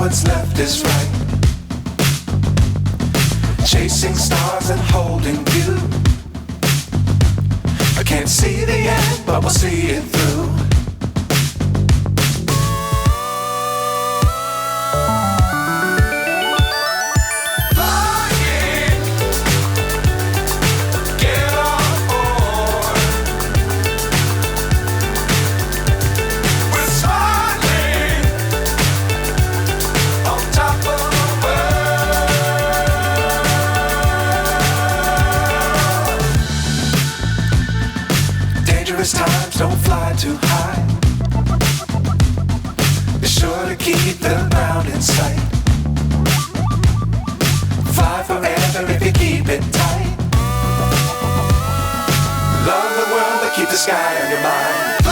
what's left is right. Chasing stars and holding you. I can't see the end, but we'll see it through. Times don't fly too high. Be sure to keep the ground in sight. Fly forever if you keep it tight. Love the world but keep the sky on your mind.